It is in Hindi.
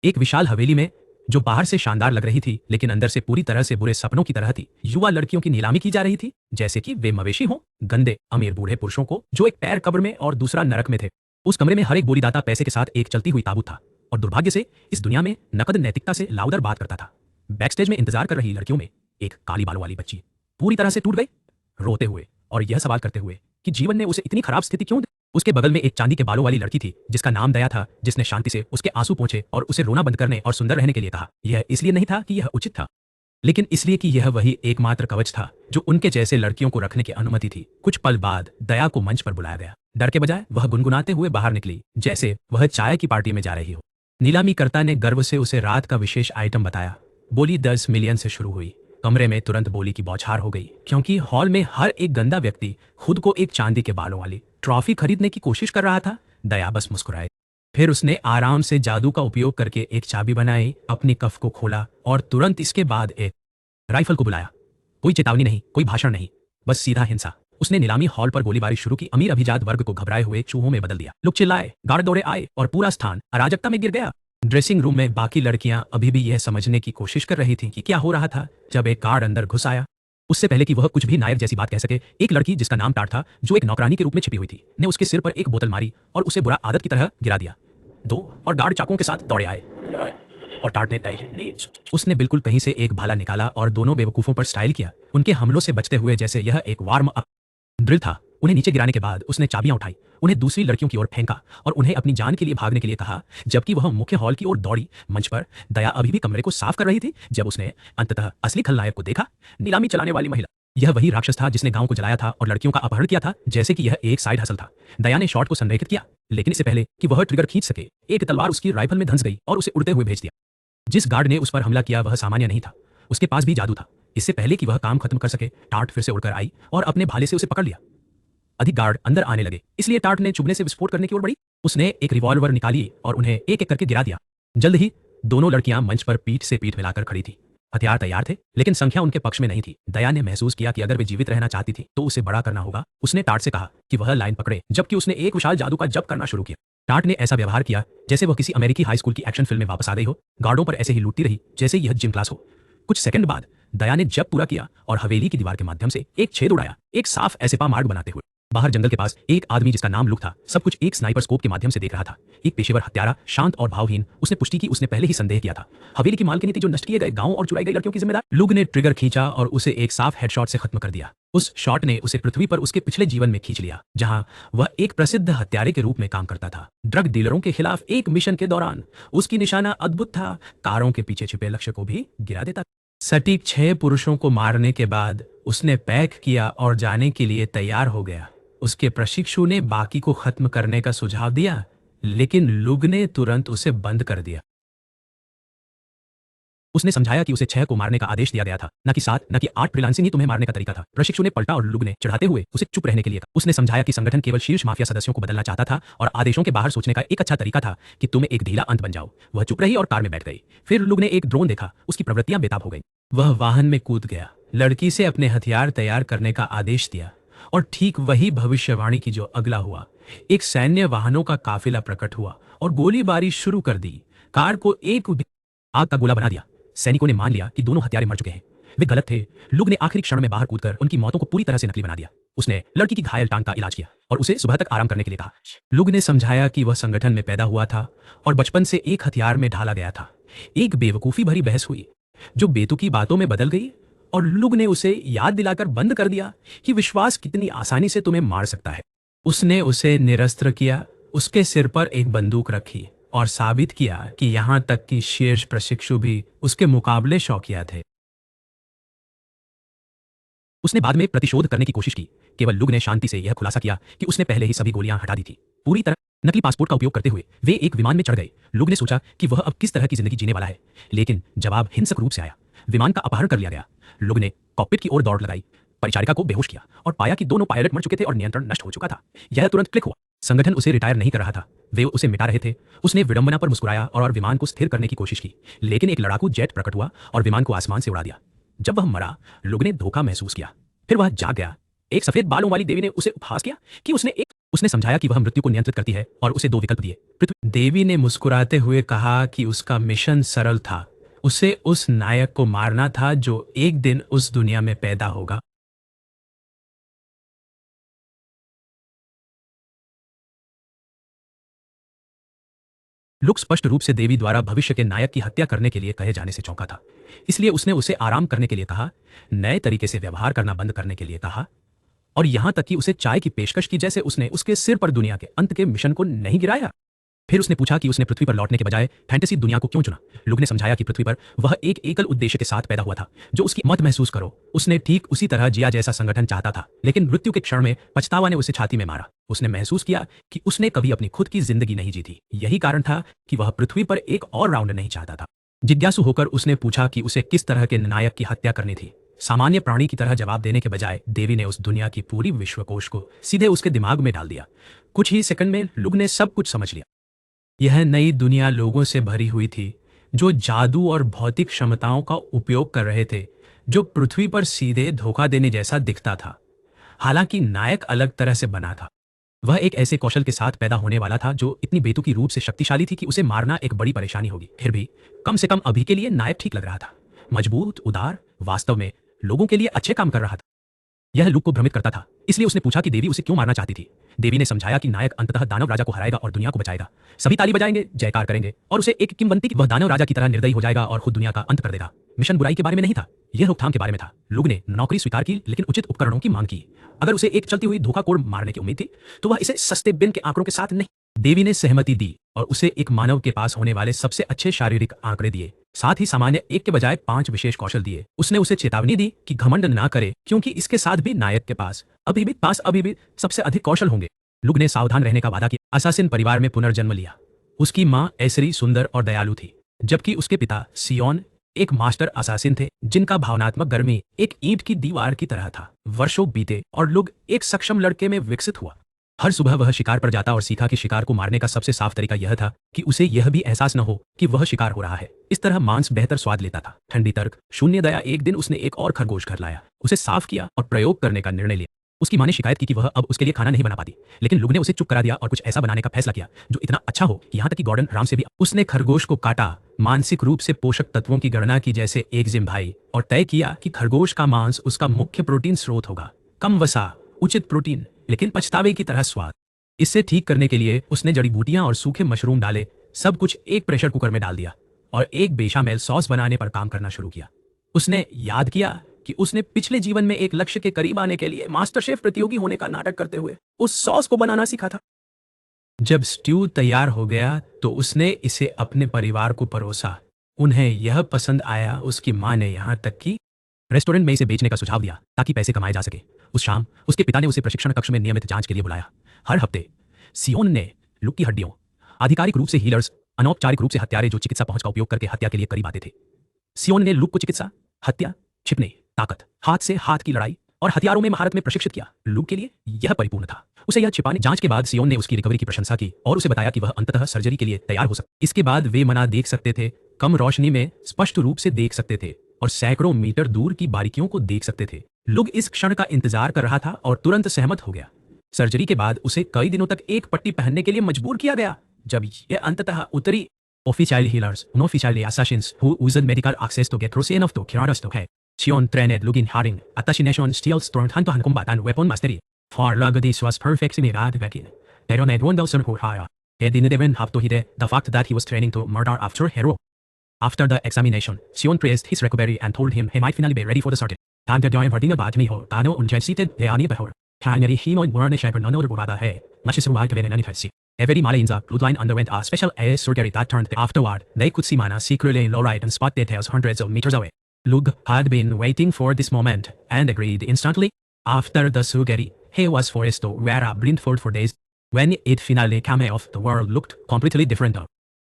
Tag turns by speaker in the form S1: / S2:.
S1: एक विशाल हवेली में, जो बाहर से शानदार लग रही थी लेकिन अंदर से पूरी तरह से बुरे सपनों की तरह थी, युवा लड़कियों की नीलामी की जा रही थी जैसे कि वे मवेशी हों। गंदे अमीर बूढ़े पुरुषों को, जो एक पैर कब्र में और दूसरा नरक में थे। उस कमरे में हर एक बोलीदाता पैसे के साथ एक चलती हुई ताबूत था, और दुर्भाग्य से इस दुनिया में नकद नैतिकता से लाउदर बात करता था। बैकस्टेज में इंतजार कर रही लड़कियों में एक काली बालों वाली बच्ची पूरी तरह से टूट गई, रोते हुए और यह सवाल करते हुए कि जीवन ने उसे इतनी खराब स्थिति क्यों दी। उसके बगल में एक चांदी के बालों वाली लड़की थी जिसका नाम दया था, जिसने शांति से उसके आंसू पोंछे और उसे रोना बंद करने और सुंदर रहने के लिए कहा। यह इसलिए नहीं था कि यह उचित था, लेकिन इसलिए कि यह वही एकमात्र कवच था जो उनके जैसे लड़कियों को रखने की अनुमति थी। कुछ पल बाद दया को मंच पर बुलाया गया। डर के बजाय वह गुनगुनाते हुए बाहर निकली जैसे वह चाय की पार्टी में जा रही हो। नीलामीकर्ता ने गर्व से उसे रात का विशेष आइटम बताया। बोली 10 मिलियन से शुरू हुई। कमरे में तुरंत बोली की बौछार हो गई, क्योंकि हॉल में हर एक गंदा व्यक्ति खुद को एक चांदी के बालों वाली ट्रॉफी खरीदने की कोशिश कर रहा था। दया बस मुस्कुराई। फिर उसने आराम से जादू का उपयोग करके एक चाबी बनाई, अपनी कफ को खोला और तुरंत इसके बाद एक राइफल को बुलाया। कोई चेतावनी नहीं, कोई भाषण नहीं, बस सीधा हिंसा। उसने नीलामी हॉल पर गोलीबारी शुरू की। अमीर अभिजात वर्ग को घबराए हुए चूहों में बदल दिया। लोग चिल्लाए, गार्ड दौड़े आए और पूरा स्थान अराजकता में गिर गया। ड्रेसिंग रूम में बाकी लड़कियां अभी भी यह समझने की कोशिश कर रही थीं कि क्या हो रहा था, जब एक गार्ड अंदर घुस आया। उससे पहले कि वह कुछ भी नायक जैसी बात कह सके, एक लड़की जिसका नाम टाट था, जो एक नौकरानी के रूप में छिपी हुई थी, ने उसके सिर पर एक बोतल मारी और उसे बुरा आदत की तरह गिरा दिया। दो और गार्ड चाकुओं के साथ दौड़े आए और टाट ने उसने बिल्कुल कहीं से एक भाला निकाला और दोनों बेवकूफों पर स्टाइल किया, उनके हमलों से बचते हुए जैसे यह एक वार्म अप ड्रिल था। उन्हें नीचे गिराने के बाद उसने चाबियां उठाई, उन्हें दूसरी लड़कियों की ओर फेंका और उन्हें अपनी जान के लिए भागने के लिए कहा। जबकि वह मुख्य हॉल की ओर दौड़ी, मंच पर दया अभी भी कमरे को साफ कर रही थी जब उसने अंततः असली खलनायक को देखा, नीलामी चलाने वाली महिला। यह वही राक्षस था जिसने गांव को जलाया था और लड़कियों का अपहरण किया था, जैसे कि यह एक साइड हसल था। दया ने शॉट को संरेखित किया, लेकिन इससे पहले कि वह ट्रिगर खींच सके, एक तलवार उसकी राइफल में धंस गई और उसे उड़ते हुए भेज दिया। जिस गार्ड ने उस पर हमला किया वह सामान्य नहीं था, उसके पास भी जादू था। इससे पहले कि वह काम खत्म कर सके, टाट फिर से उड़कर आई और अपने भाले से उसे पकड़ लिया। अधिक गार्ड अंदर आने लगे, इसलिए टाट ने चुभने से विस्फोट करने की ओर बढ़ी। उसने एक रिवॉल्वर निकाली और उन्हें एक एक करके गिरा दिया। जल्द ही दोनों लड़कियां मंच पर पीठ से पीठ मिलाकर खड़ी थी। हथियार तैयार थे, लेकिन संख्या उनके पक्ष में नहीं थी। दया ने महसूस किया कि अगर वे जीवित रहना चाहती थी तो उसे बड़ा करना होगा। उसने टाट से कहा कि वह लाइन पकड़े, जबकि उसने एक विशाल जादू का जप करना शुरू किया। टाट ने ऐसा व्यवहार किया जैसे वह किसी अमेरिकी हाई स्कूल की एक्शन फिल्म में वापस आ गई हो। गार्डों पर ऐसे ही लूटती रही जैसे यह जिम क्लास हो। कुछ सेकंड बाद दया ने जप पूरा किया और हवेली की दीवार के माध्यम से एक छेद उड़ाया, एक साफ ऐसेपा मार्ग बनाते हुए। बाहर जंगल के पास एक आदमी जिसका नाम लुक था, सब कुछ एक स्नाइपर स्कोप के माध्यम से देख रहा था। एक पेशेवर हत्यारा, शांत और भावहीन। उसने पुष्टि की उसने पहले ही संदेह किया था। हवेली की मालकिनी थी जो नष्ट किए गए गांव और चुराई गई लड़कियों की जिम्मेदार। लुक ने ट्रिगर खींचा और उसे एक साफ हेडशॉट से खत्म कर दिया। उस शॉट ने उसे पृथ्वी पर उसके पिछले जीवन में खींच लिया, जहां वह एक प्रसिद्ध हत्यारे के रूप में काम करता था। ड्रग डीलरों के खिलाफ एक मिशन के दौरान उसकी निशाना अद्भुत था, कारों के पीछे छिपे लक्ष्य को भी गिरा देता। सटीक 6 पुरुषों को मारने के बाद उसने पैक किया और जाने के लिए तैयार हो गया। उसके प्रशिक्षु ने बाकी को खत्म करने का सुझाव दिया, लेकिन लुग ने तुरंत उसे बंद कर दिया। उसने समझाया कि उसे 6 को मारने का आदेश दिया गया था, न कि 7, न कि 8। फ्रीलांसिंग ही तुम्हें मारने का तरीका था। प्रशिक्षु ने पलटा और लुग ने चढ़ाते हुए उसे चुप रहने के लिए कहा। उसने समझाया कि संगठन केवल शीर्ष माफिया सदस्यों को बदलना चाहता था और आदेशों के बाहर सोचने का एक अच्छा तरीका था कि तुम एक ढीला अंत बन जाओ। वह चुप रही और कार में बैठ गई। फिर लुग ने एक ड्रोन देखा, उसकी प्रवृत्तियां बेताब हो गई। वह वाहन में कूद गया, लड़की से अपने हथियार तैयार करने का आदेश दिया और ठीक वही भविष्यवाणी की जो अगला हुआ। एक सैन्य वाहनों का काफिला प्रकट हुआ और गोलीबारी शुरू कर दी। कार को एक आग का गोला बना दिया। सैनिकों ने मान लिया कि दोनों हत्यारे मर चुके हैं। वे गलत थे। लुग ने आखिरी क्षण में बाहर कूदकर उनकी मौतों को पूरी तरह से नकली बना दिया। उसने लड़की की घायल टांग का इलाज किया और उसे सुबह तक आराम करने के लिए कहा। लुग ने समझाया कि वह संगठन में पैदा हुआ था और बचपन से एक हथियार में ढाला गया था। एक बेवकूफी भरी बहस हुई जो बेतुकी बातों में बदल गई और लुग ने उसे याद दिलाकर बंद कर दिया कि विश्वास कितनी आसानी से तुम्हें मार सकता है। उसने उसे निरस्त्र किया, उसके सिर पर एक बंदूक रखी और साबित किया कि यहां तक कि शीर्ष प्रशिक्षु भी उसके मुकाबले शौकिया थे। उसने बाद में प्रतिशोध करने की कोशिश की। केवल लुग ने शांति से यह खुलासा किया कि उसने पहले ही सभी गोलियां हटा दी थी। पूरी तरह नकली पासपोर्ट का उपयोग करते हुए वे एक विमान में चढ़ गए। लुग ने सोचा कि वह अब किस तरह की जिंदगी जीने वाला है, लेकिन जवाब हिंसक रूप से आया। विमान का अपहरण कर लिया गया। लुग ने कॉकपिट की ओर दौड़ लगाई, परिचारिका को बेहोश किया और पाया कि दोनों पायलट मर चुके थे और नियंत्रण नष्ट हो चुका था। यह तुरंत क्लिक हुआ। संगठन उसे रिटायर नहीं कर रहा था, वे उसे मिटा रहे थे। उसने विडंबना पर मुस्कुराया और विमान को स्थिर करने की कोशिश की, लेकिन एक लड़ाकू जेट प्रकट हुआ और विमान को आसमान से उड़ा दिया। जब वह मरा, लुग ने धोखा महसूस किया। फिर वह जाग गया। एक सफेद बालों वाली देवी ने उसे उपहास किया कि उसने एक उसने समझाया कि वह मृत्यु को नियंत्रित करती है और उसे 2 विकल्प दिए। पृथ्वी देवी ने मुस्कुराते हुए कहा कि उसका मिशन सरल था, उसे उस नायक को मारना था जो एक दिन उस दुनिया में पैदा होगा। लुक स्पष्ट रूप से देवी द्वारा भविष्य के नायक की हत्या करने के लिए कहे जाने से चौंका था, इसलिए उसने उसे आराम करने के लिए कहा, नए तरीके से व्यवहार करना बंद करने के लिए कहा, और यहां तक कि उसे चाय की पेशकश की जैसे उसने उसके सिर पर दुनिया के अंत के मिशन को नहीं गिराया। फिर उसने पूछा कि उसने पृथ्वी पर लौटने के बजाय फैंटेसी दुनिया को क्यों चुना। लुक ने समझाया कि पृथ्वी पर वह एक एकल उद्देश्य के साथ पैदा हुआ था, जो उसकी मत महसूस करो। उसने ठीक उसी तरह जिया जैसा संगठन चाहता था, लेकिन मृत्यु के क्षण में पछतावा ने उसे छाती में मारा। उसने महसूस किया कि उसने कभी अपनी खुद की जिंदगी नहीं जी थी। यही कारण था कि वह पृथ्वी पर एक और राउंड नहीं चाहता था। जिज्ञासु होकर उसने पूछा कि उसे किस तरह के नायक की हत्या करनी थी। सामान्य प्राणी की तरह जवाब देने के बजाय देवी ने उस दुनिया की पूरी विश्वकोश को सीधे उसके दिमाग में डाल दिया। कुछ ही सेकंड में लुक ने सब कुछ समझ लिया। यह नई दुनिया लोगों से भरी हुई थी जो जादू और भौतिक क्षमताओं का उपयोग कर रहे थे, जो पृथ्वी पर सीधे धोखा देने जैसा दिखता था। हालांकि नायक अलग तरह से बना था। वह एक ऐसे कौशल के साथ पैदा होने वाला था जो इतनी बेतुकी रूप से शक्तिशाली थी कि उसे मारना एक बड़ी परेशानी होगी। फिर भी कम से कम अभी के लिए नायक ठीक लग रहा था, मजबूत, उदार, वास्तव में लोगों के लिए अच्छे काम कर रहा था। यह लुक को भ्रमित करता था, इसलिए उसने पूछा कि देवी उसे क्यों मारना चाहती थी। देवी ने समझाया कि नायक अंततः दानव राजा को हराएगा और दुनिया को बचाएगा। सभी ताली बजाएंगे, जयकार करेंगे और उसे एक किंवदंती कि वह दानव राजा की तरह निर्दयी हो जाएगा और खुद दुनिया का अंत कर देगा। मिशन बुराई के बारे में नहीं था, यह रोकथाम के बारे में था। लुक ने नौकरी स्वीकार की, लेकिन उचित उपकरणों की मांग की। अगर उसे एक चलती हुई धोखाखोर मारने की उम्मीद थी, तो वह इसे सस्ते बिन के आंकड़ों के साथ नहीं। देवी ने सहमति दी और उसे एक मानव के पास होने वाले सबसे अच्छे शारीरिक आंकड़े दिए, साथ ही सामान्य 1 के बजाय 5 विशेष कौशल दिए। उसने उसे चेतावनी दी कि घमंड ना करे, क्योंकि इसके साथ भी नायक के पास अभी भी सबसे अधिक कौशल होंगे। लुक ने सावधान रहने का वादा किया। असासिन परिवार में पुनर्जन्म लिया। उसकी मां ऐसरी सुंदर और दयालु थी, जबकि उसके पिता सियोन एक मास्टर असासिन थे जिनका भावनात्मक गर्मी एक ईंट की दीवार की तरह था। वर्षों बीते और लुक एक सक्षम लड़के में विकसित हुआ। हर सुबह वह शिकार पर जाता और सीखा कि शिकार को मारने का सबसे साफ तरीका यह था कि उसे यह भी एहसास न हो कि वह शिकार हो रहा है। इस तरह मांस बेहतर स्वाद लेता था। ठंडी तर्क, शून्य दया। एक दिन उसने एक और खरगोश घर लाया, उसे साफ किया और प्रयोग करने का निर्णय लिया। उसकी मां ने शिकायत की कि वह अब उसके लिए खाना नहीं बना पाती, लेकिन लुक ने उसे चुप करा दिया और कुछ ऐसा बनाने का फैसला किया जो इतना अच्छा हो कि यहाँ तक कि गॉर्डन राम से भी। उसने खरगोश को काटा, मानसिक रूप से पोषक तत्वों की गणना की जैसे एक जिम भाई, और तय किया कि खरगोश का मांस उसका मुख्य प्रोटीन स्रोत होगा। कम वसा, उचित प्रोटीन, लेकिन पछतावे की तरह स्वाद। इससे ठीक करने के लिए उसने जड़ी बूटियां और सूखे मशरूम डाले, सब कुछ एक प्रेशर कुकर में डाल दिया और एक बेशामेल सॉस बनाने पर काम करना शुरू किया। उसने याद किया कि उसने पिछले जीवन में एक लक्ष्य के करीब आने के लिए मास्टर शेफ प्रतियोगी होने का नाटक करते हुए उस सॉस को बनाना सीखा था। जब स्ट्यू तैयार हो गया तो उसने इसे अपने परिवार को परोसा। उन्हें यह पसंद आया। उसकी मां ने यहां तक कि रेस्टोरेंट में इसे बेचने का सुझाव दिया ताकि पैसे कमाए जा सके। उस शाम उसके पिता ने उसे प्रशिक्षण कक्ष में नियमित जांच के लिए बुलाया। हर हफ्ते सियोन ने लुक की हड्डियों, आधिकारिक रूप से हीलर्स, अनौपचारिक रूप से हत्यारे जो चिकित्सा पहुंच का उपयोग करके हत्या के लिए करीब आते थे। सियोन ने लुक को चिकित्सा, हत्या, छिपने, ताकत, हाथ से हाथ की लड़ाई और हथियारों में महारत में प्रशिक्षित किया। लुक के लिए यह परिपूर्ण था। उसे यह छिपाने। जांच के बाद सियोन ने उसकी रिकवरी की प्रशंसा की और उसे बताया कि वह अंततः सर्जरी के लिए तैयार हो सकता। इसके बाद वे मना देख सकते थे, कम रोशनी में स्पष्ट रूप से देख सकते थे और सैकड़ों मीटर दूर की बारीकियों को देख सकते थे। लुक इस क्षण का इंतजार कर रहा था और तुरंत सहमत हो गया। सर्जरी के बाद उसे कई दिनों तक एक पट्टी पहनने के लिए मजबूर किया गया। जब यह अंततः उतरी, officially healers, unofficially assassins who used medical access to get close enough to kill us to head. Sion trained Lugin Haring, assassination still strong hand-to-hand combat and weapon mastery. For Lug this was perfectly back in. They don't need one person who hire. He didn't even have to hide the fact that he was training to murder after hero. After the examination, Sion praised his recovery and told him he might finally be ready for the surgery. Than the joy hurting about me ho, Tano unjessited the ani behor. Canary he no warn shaper no other burada he. Lashes survived when an anifasi. Every male in the bloodline underwent a special AS surgery that turned afterward. They could see Mana secretly low-ride and spot details hundreds of meters away. Lug had been waiting for this moment and agreed instantly. After the surgery, he was forced to wear a blindfold for days. When it finally came off, the world looked completely different.